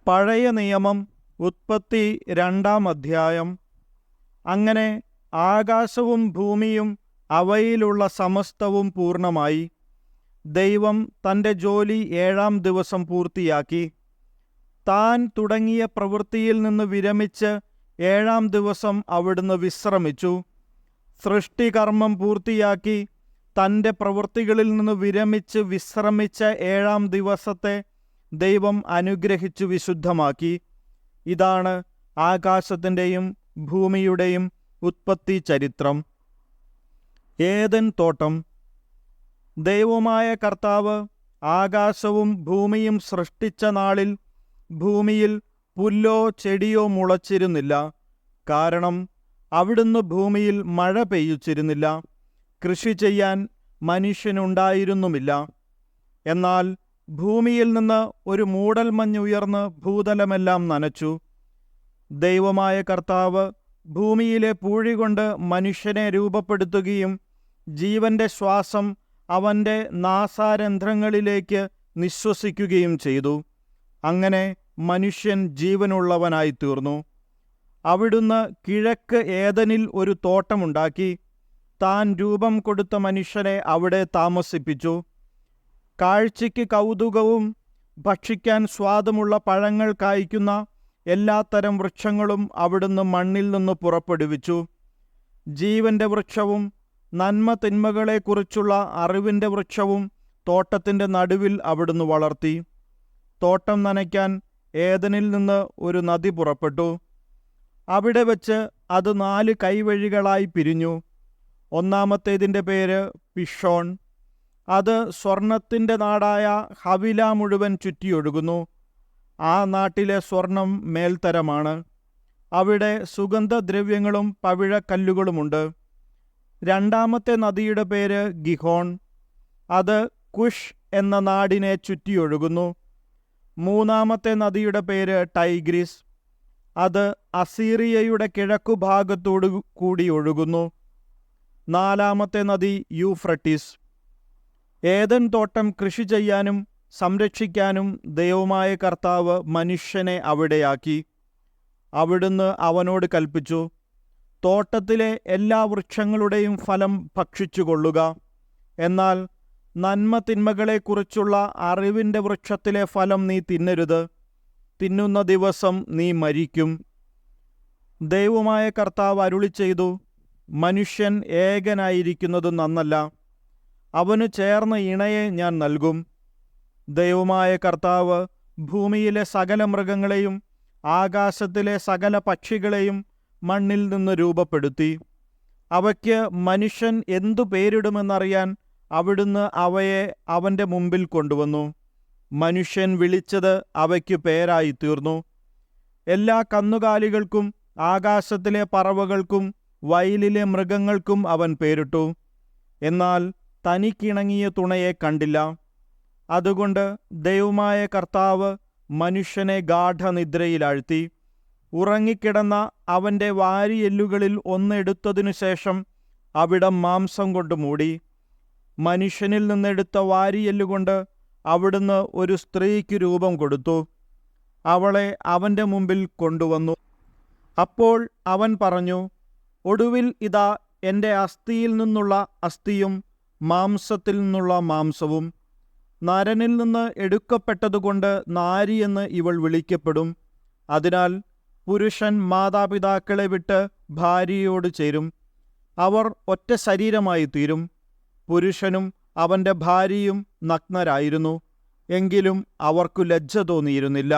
പഴയ നിയമം ഉൽപ്പത്തി 2-ാം അധ്യായം. അങ്ങനെ ആകാശവും ഭൂമിയും അവയിലുള്ള സമസ്തവും പൂർണ്ണമായി. ദൈവം തൻ്റെ ജോലി 7-ാം ദിവസം പൂർത്തിയാക്കി. താൻ തുടങ്ങിയ പ്രവൃത്തിയിൽ നിന്ന് വിരമിച്ച് 7-ാം ദിവസം അവിടുന്ന് വിശ്രമിച്ചു. സൃഷ്ടികർമ്മം പൂർത്തിയാക്കി തൻ്റെ പ്രവൃത്തികളിൽ നിന്ന് വിരമിച്ച് വിശ്രമിച്ച 7-ാം ദിവസത്തെ ദൈവം അനുഗ്രഹിച്ചു വിശുദ്ധമാക്കി. ഇതാണ് ആകാശത്തിൻ്റെയും ഭൂമിയുടെയും ഉൽപ്പത്തി ചരിത്രം. ഏദൻ തോട്ടം. ദൈവമായ കർത്താവ് ആകാശവും ഭൂമിയും സൃഷ്ടിച്ച നാളിൽ ഭൂമിയിൽ പുല്ലോ ചെടിയോ മുളച്ചിരുന്നില്ല. കാരണം അവിടുന്ന് ഭൂമിയിൽ മഴ പെയ്യിച്ചിരുന്നില്ല. കൃഷി ചെയ്യാൻ മനുഷ്യനുണ്ടായിരുന്നുമില്ല. എന്നാൽ ഭൂമിയിൽ നിന്ന് ഒരു മൂടൽമഞ്ഞ് ഉയർന്ന് ഭൂതലമെല്ലാം നനച്ചു. ദൈവമായ കർത്താവ് ഭൂമിയിലെ പൂഴി കൊണ്ട് മനുഷ്യനെ രൂപപ്പെടുത്തുകയും ജീവന്റെ ശ്വാസം അവൻ്റെ നാസാരന്ധ്രങ്ങളിലേക്ക് നിശ്വസിക്കുകയും ചെയ്തു. അങ്ങനെ മനുഷ്യൻ ജീവനുള്ളവനായി തീർന്നു. അവിടുന്ന് കിഴക്ക് ഏദനിൽ ഒരു തോട്ടമുണ്ടാക്കി താൻ രൂപം കൊടുത്ത മനുഷ്യനെ അവിടെ താമസിപ്പിച്ചു. കാഴ്ചയ്ക്ക് കൗതുകവും ഭക്ഷിക്കാൻ സ്വാദുമുള്ള പഴങ്ങൾ കായ്ക്കുന്ന എല്ലാത്തരം വൃക്ഷങ്ങളും അവിടുന്ന് മണ്ണിൽ നിന്ന് പുറപ്പെടുവിച്ചു. ജീവന്റെ വൃക്ഷവും നന്മ തിന്മകളെക്കുറിച്ചുള്ള അറിവിൻ്റെ വൃക്ഷവും തോട്ടത്തിൻ്റെ നടുവിൽ അവിടുന്ന് വളർത്തി. തോട്ടം നനയ്ക്കാൻ ഏദനിൽ നിന്ന് ഒരു നദി പുറപ്പെട്ടു. അവിടെ വച്ച് അത് 4 കൈവഴികളായി പിരിഞ്ഞു. ഒന്നാമത്തേതിൻ്റെ പേര് പിഷോൺ. അത് സ്വർണത്തിൻ്റെ നാടായ ഹവില മുഴുവൻ ചുറ്റിയൊഴുകുന്നു. ആ നാട്ടിലെ സ്വർണം മേൽത്തരമാണ്. അവിടെ സുഗന്ധദ്രവ്യങ്ങളും പവിഴക്കല്ലുകളുമുണ്ട്. രണ്ടാമത്തെ നദിയുടെ പേര് ഗിഹോൺ. അത് കുഷ് എന്ന നാടിനെ ചുറ്റിയൊഴുകുന്നു. മൂന്നാമത്തെ നദിയുടെ പേര് ടൈഗ്രിസ്. അത് അസീറിയയുടെ കിഴക്കുഭാഗത്തോടു കൂടി ഒഴുകുന്നു. നാലാമത്തെ നദി യൂഫ്രട്ടീസ്. ഏദൻ തോട്ടം കൃഷി ചെയ്യാനും സംരക്ഷിക്കാനും ദൈവമായ കർത്താവ് മനുഷ്യനെ അവിടെയാക്കി. അവിടുന്ന് അവനോട് കൽപ്പിച്ചു, തോട്ടത്തിലെ എല്ലാ വൃക്ഷങ്ങളുടെയും ഫലം ഭക്ഷിച്ചുകൊള്ളുക. എന്നാൽ നന്മ തിന്മകളെക്കുറിച്ചുള്ള അറിവിൻ്റെ വൃക്ഷത്തിലെ ഫലം നീ തിന്നരുത്. തിന്നുന്ന ദിവസം നീ മരിക്കും. ദൈവമായ കർത്താവ് അരുളിച്ചെയ്തു, മനുഷ്യൻ ഏകനായിരിക്കുന്നത് നന്നല്ല. അവന് ചേർന്ന ഇണയെ ഞാൻ നൽകും. ദൈവമായ കർത്താവ് ഭൂമിയിലെ സകല മൃഗങ്ങളെയും ആകാശത്തിലെ സകല പക്ഷികളെയും മണ്ണിൽ നിന്ന് രൂപപ്പെടുത്തി. അവയ്ക്ക് മനുഷ്യൻ എന്തു പേരിടുമെന്നറിയാൻ അവിടുന്ന് അവയെ അവൻ്റെ മുമ്പിൽ കൊണ്ടുവന്നു. മനുഷ്യൻ വിളിച്ചത് അവയ്ക്ക് പേരായി തീർന്നു. എല്ലാ കന്നുകാലികൾക്കും ആകാശത്തിലെ പറവകൾക്കും വയലിലെ മൃഗങ്ങൾക്കും അവൻ പേരിട്ടു. എന്നാൽ തനിക്കിണങ്ങിയ തുണയെ കണ്ടില്ല. അതുകൊണ്ട് ദൈവമായ കർത്താവ് മനുഷ്യനെ ഗാഠനിദ്രയിലാഴ്ത്തി. ഉറങ്ങിക്കിടന്ന അവൻ്റെ വാരിയെല്ലുകളിൽ ഒന്നെടുത്തതിനു ശേഷം അവിടം മാംസം കൊണ്ട് മൂടി. മനുഷ്യനിൽ നിന്നെടുത്ത വാരിയെല്ലുകൊണ്ട് അവിടുന്ന് ഒരു സ്ത്രീക്ക് രൂപം കൊടുത്തു. അവളെ അവൻ്റെ മുമ്പിൽ കൊണ്ടുവന്നു. അപ്പോൾ അവൻ പറഞ്ഞു, ഒടുവിൽ ഇതാ എൻ്റെ അസ്ഥിയിൽ നിന്നുള്ള അസ്ഥിയും മാംസത്തിൽ നിന്നുള്ള മാംസവും. നരനിൽ നിന്ന് എടുക്കപ്പെട്ടതുകൊണ്ട് നാരി എന്ന് ഇവൾ വിളിക്കപ്പെടും. അതിനാൽ പുരുഷൻ മാതാപിതാക്കളെ വിട്ട് ഭാര്യയോട് ചേരും. അവർ ഒറ്റ ശരീരമായി തീരും. പുരുഷനും അവൻ്റെ ഭാര്യയും നഗ്നരായിരുന്നു. എങ്കിലും അവർക്കു ലജ്ജ തോന്നിയിരുന്നില്ല.